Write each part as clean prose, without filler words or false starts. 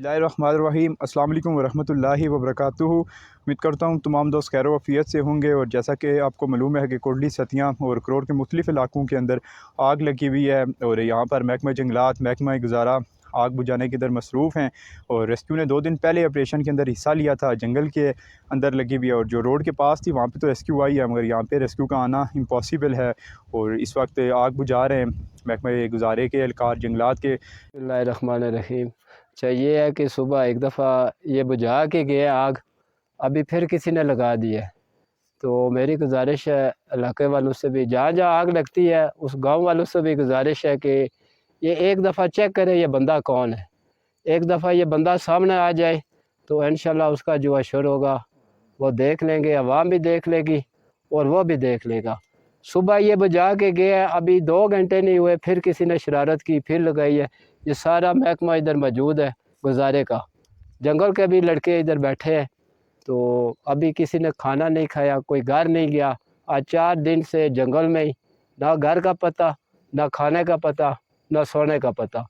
बिस्मिल्लाहिर्रहमानिर्रहीम। अस्सलाम वालेकुम वरहमतुल्लाहि वबरकातुहू। उम्मीद करता हूँ तमाम दोस्त खैर वफ़ियत से होंगे। और जैसा कि आपको मालूम है कि कोटली सतियाँ और करोड़ के मुख्तलिफ़ इलाकों के अंदर आग लगी हुई है और यहाँ पर महकमा जंगलात, महकमा गुज़ारा आग बुझाने के अंदर मसरूफ़ हैं। और रेस्क्यू ने 2 दिन पहले ऑपरेशन के अंदर हिस्सा लिया था। जंगल के अंदर लगी हुई है और जो रोड के पास थी वहाँ पे तो रेस्क्यू आई है, मगर यहाँ पे रेस्क्यू का आना इम्पॉसिबल है। और इस वक्त आग बुझा रहे हैं महकमा गुज़ारे के एहलकार, जंगलात के। बिस्मिल्लाहिर्रहमानिर्रहीम। अच्छा, ये है कि सुबह एक दफ़ा ये बुझा के गए आग, अभी फिर किसी ने लगा दी है। तो मेरी गुजारिश है इलाके वालों से भी, जहाँ जहाँ आग लगती है उस गांव वालों से भी गुजारिश है कि ये एक दफ़ा चेक करें ये बंदा कौन है। एक दफ़ा ये बंदा सामने आ जाए तो इंशाल्लाह उसका जो अशर होगा वो देख लेंगे, अवाम भी देख लेगी और वो भी देख लेगा। सुबह ये बुझा के गए, अभी 2 घंटे नहीं हुए फिर किसी ने शरारत की, फिर लगाई है। ये सारा महकमा इधर मौजूद है गुजारे का, जंगल के भी लड़के इधर बैठे हैं। तो अभी किसी ने खाना नहीं खाया, कोई घर नहीं गया। आज 4 दिन से जंगल में ही, ना घर का पता, ना खाने का पता, ना सोने का पता।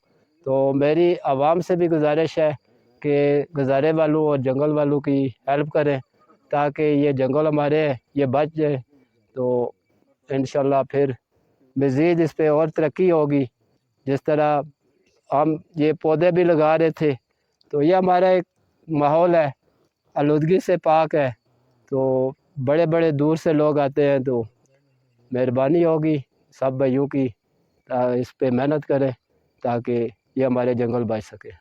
तो मेरी आवाम से भी गुजारिश है कि गुजारे वालों और जंगल वालों की हेल्प करें ताकि ये जंगल हमारे ये बच जाए। तो इंशाल्लाह फिर मज़ीद इस पे और तरक्की होगी। जिस तरह हम ये पौधे भी लगा रहे थे, तो ये हमारा एक माहौल है, आलूदगी से पाक है। तो बड़े बड़े दूर से लोग आते हैं, तो मेहरबानी होगी सब भाइयों की इस पे मेहनत करें ताकि ये हमारे जंगल बच सके।